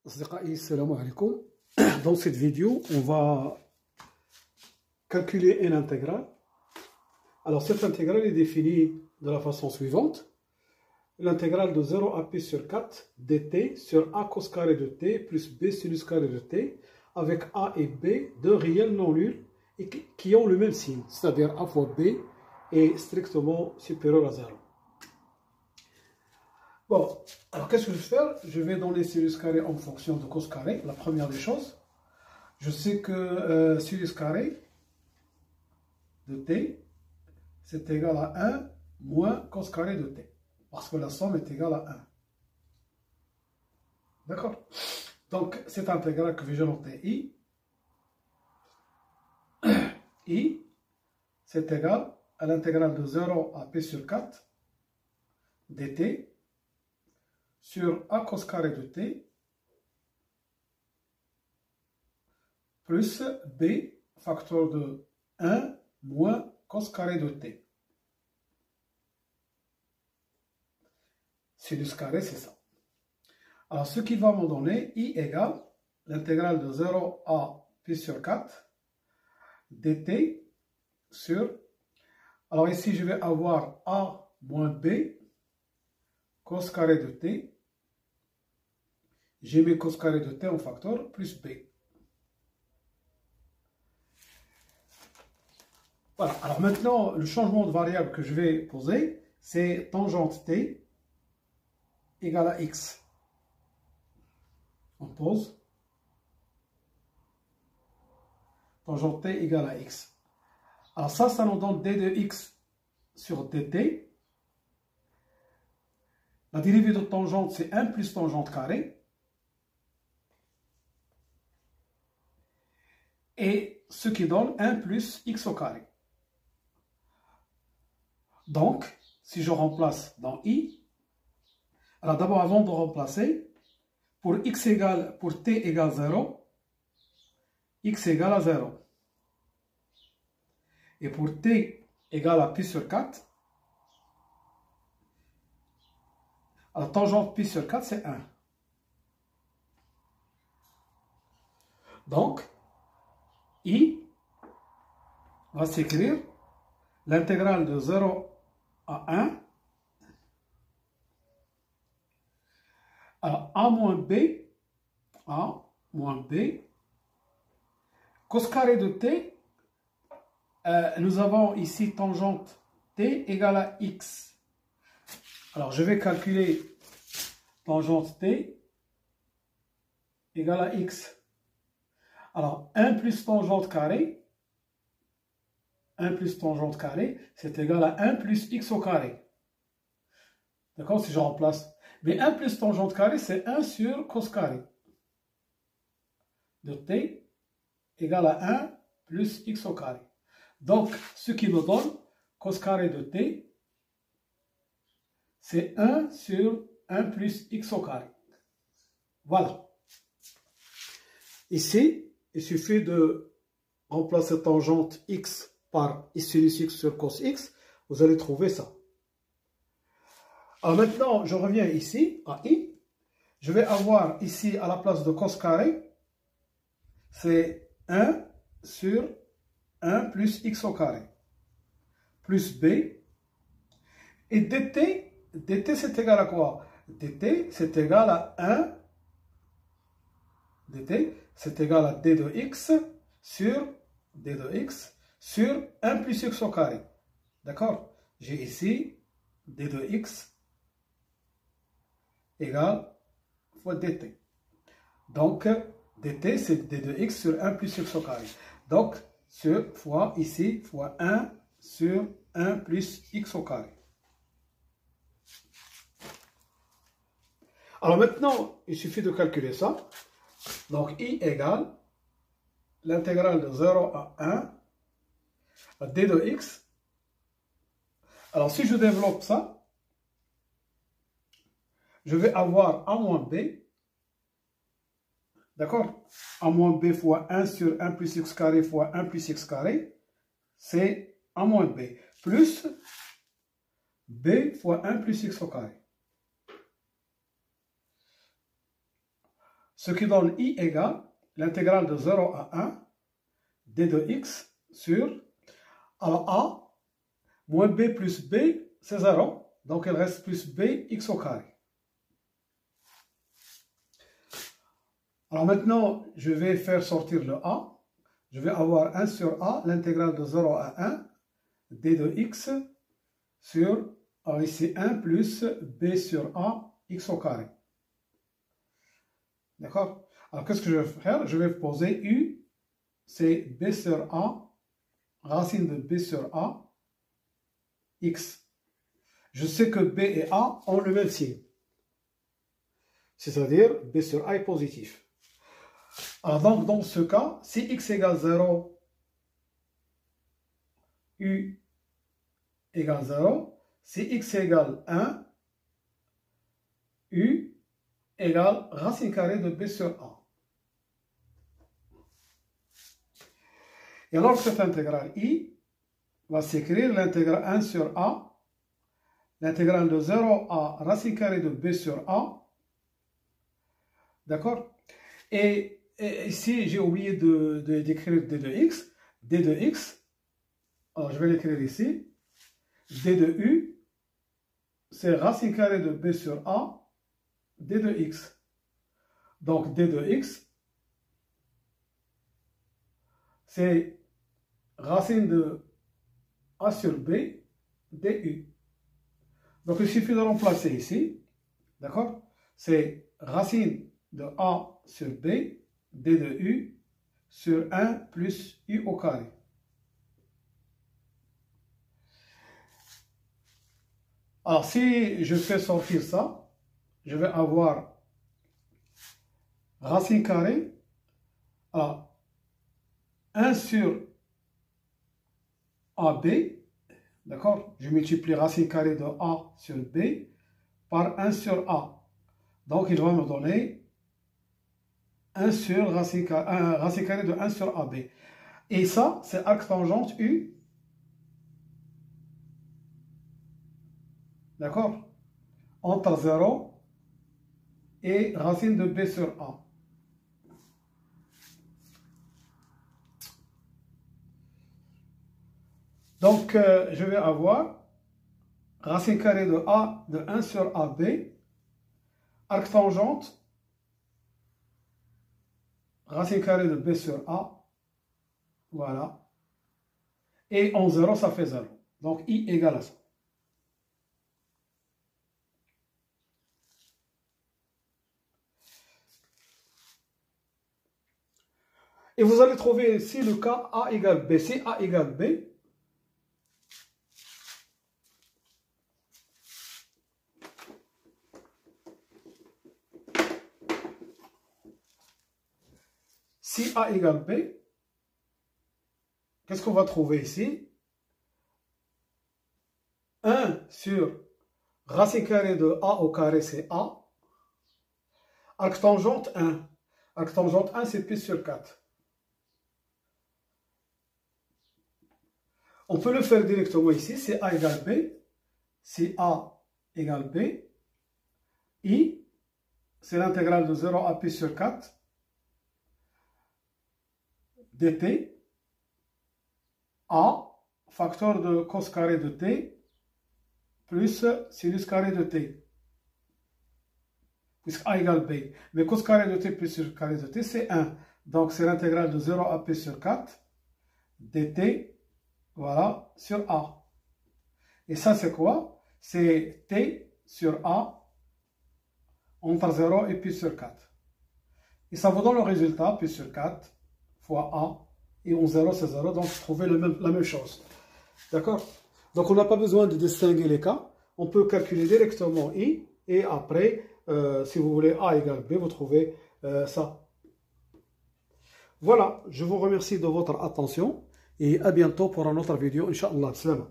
Assalamu alaikum. Dans cette vidéo, on va calculer une intégrale. Alors cette intégrale est définie de la façon suivante. L'intégrale de 0 à p sur 4 dt sur a cos carré de t plus b sinus carré de t avec a et b deux réels non nuls et qui ont le même signe, c'est-à-dire a fois b est strictement supérieur à 0. Bon, alors qu'est-ce que je vais faire? Je vais donner sinus carré en fonction de cos carré, la première des choses. Je sais que sinus carré de t, c'est égal à 1 moins cos carré de t, parce que la somme est égale à 1. D'accord? Donc, cette intégrale que je noter I, c'est égal à l'intégrale de 0 à p sur 4 dt sur a cos carré de t plus b facteur de 1 moins cos carré de t. Sinus carré, c'est ça. Alors, ce qui va me donner I égale l'intégrale de 0 à p sur 4 dt sur... Alors ici, je vais avoir a moins b cos carré de t. J'ai mis cos carré de t en facteur plus b. Voilà. Alors maintenant, le changement de variable que je vais poser, c'est tangente t égale à x. On pose. Tangente t égale à x. Alors ça nous donne d de x sur dt. La dérivée de tangente, c'est 1 plus tangente carré. Et ce qui donne 1 plus x au carré. Donc, si je remplace dans i, alors d'abord, avant de remplacer, pour t égale 0, x égale à 0. Et pour t égale à pi sur 4, alors tangente pi sur 4, c'est 1. Donc, I va s'écrire l'intégrale de 0 à 1. Alors, a moins b, cos carré de t, nous avons ici tangente t égale à x. Alors, je vais calculer tangente t égale à x. Alors, 1 plus tangente carré, c'est égal à 1 plus x au carré. D'accord? Si je remplace. Mais 1 plus tangente carré, c'est 1 sur cos carré de t égale à 1 plus x au carré. Donc, ce qui me donne cos carré de t, c'est 1 sur 1 plus x au carré. Voilà. Ici, il suffit de remplacer tangente x par sinus x sur cos x. Vous allez trouver ça. Alors maintenant, je reviens ici, à i. Je vais avoir ici, à la place de cos carré, c'est 1 sur 1 plus x au carré, plus b. Et dt c'est égal à quoi? Dt, c'est égal à 1. Dt, c'est égal à d de x sur 1 plus x au carré. D'accord? J'ai ici d de x égale fois dt. Donc, dt, c'est d de x sur 1 plus x au carré. Donc, fois ici, fois 1 sur 1 plus x au carré. Alors maintenant, il suffit de calculer ça. Donc, i égale l'intégrale de 0 à 1 à d de x. Alors, si je développe ça, je vais avoir a moins b, d'accord? A moins b fois 1 sur 1 plus x carré fois 1 plus x carré, c'est a moins b, plus b fois 1 plus x au carré. Ce qui donne I égale l'intégrale de 0 à 1 d de x sur alors A moins B plus B, c'est 0. Donc il reste plus B x au carré. Alors maintenant, je vais faire sortir le A. Je vais avoir 1 sur A, l'intégrale de 0 à 1 d de x sur, alors ici 1 plus B sur A x au carré. D'accord? Alors qu'est-ce que je vais faire? Je vais poser U, c'est B sur A, racine de B sur A, x. Je sais que B et A ont le même signe. C'est-à-dire B sur A est positif. Alors donc dans ce cas, si x égale 0, U égale 0, si x égale 1, U égale racine carrée de B sur A. Et alors cette intégrale I va s'écrire l'intégrale 1 sur A, l'intégrale de 0 à racine carrée de B sur A. D'accord? Et ici, j'ai oublié d'écrire d de x. D de x, alors je vais l'écrire ici. D de U, c'est racine carrée de B sur A, d de x. Donc d de x, c'est racine de A sur B, du. Donc il suffit de remplacer ici. D'accord? C'est racine de A sur B, d de U, sur 1 plus U au carré. Alors, si je fais sortir ça, je vais avoir racine carrée, alors 1 sur AB, d'accord? Je multiplie racine carrée de A sur B par 1 sur A. Donc, il va me donner 1 sur racine carrée de 1 sur AB. Et ça, c'est arc tangente U. D'accord? Entre 0 et racine de B sur A. Donc, je vais avoir racine carrée de A de 1 sur AB, arc tangente, racine carrée de B sur A, voilà. Et en 0, ça fait 0. Donc, I égale à ça. Et vous allez trouver ici le cas A égale B. Si A égale B, si A égale B, qu'est-ce qu'on va trouver ici? 1 sur racine carrée de A au carré, c'est A. Arc tangente 1. Arc tangente 1, c'est pi sur 4. On peut le faire directement ici, c'est A égale B. Si A égale B, I, c'est l'intégrale de 0 à pi sur 4 dt, A, facteur de cos carré de t, plus sinus carré de t. Puisque A égale B. Mais cos carré de t plus sinus carré de t, c'est 1. Donc c'est l'intégrale de 0 à pi sur 4 dt, voilà, sur A. Et ça, c'est quoi? C'est T sur A entre 0 et pi sur 4. Et ça vous donne le résultat, pi sur 4 fois A. Et en 0, c'est 0. Donc, trouvez la même chose. D'accord? Donc, on n'a pas besoin de distinguer les cas. On peut calculer directement I. Et après, si vous voulez A égale B, vous trouvez ça. Voilà. Je vous remercie de votre attention. Et à bientôt pour une autre vidéo, Inch'Allah. Salam.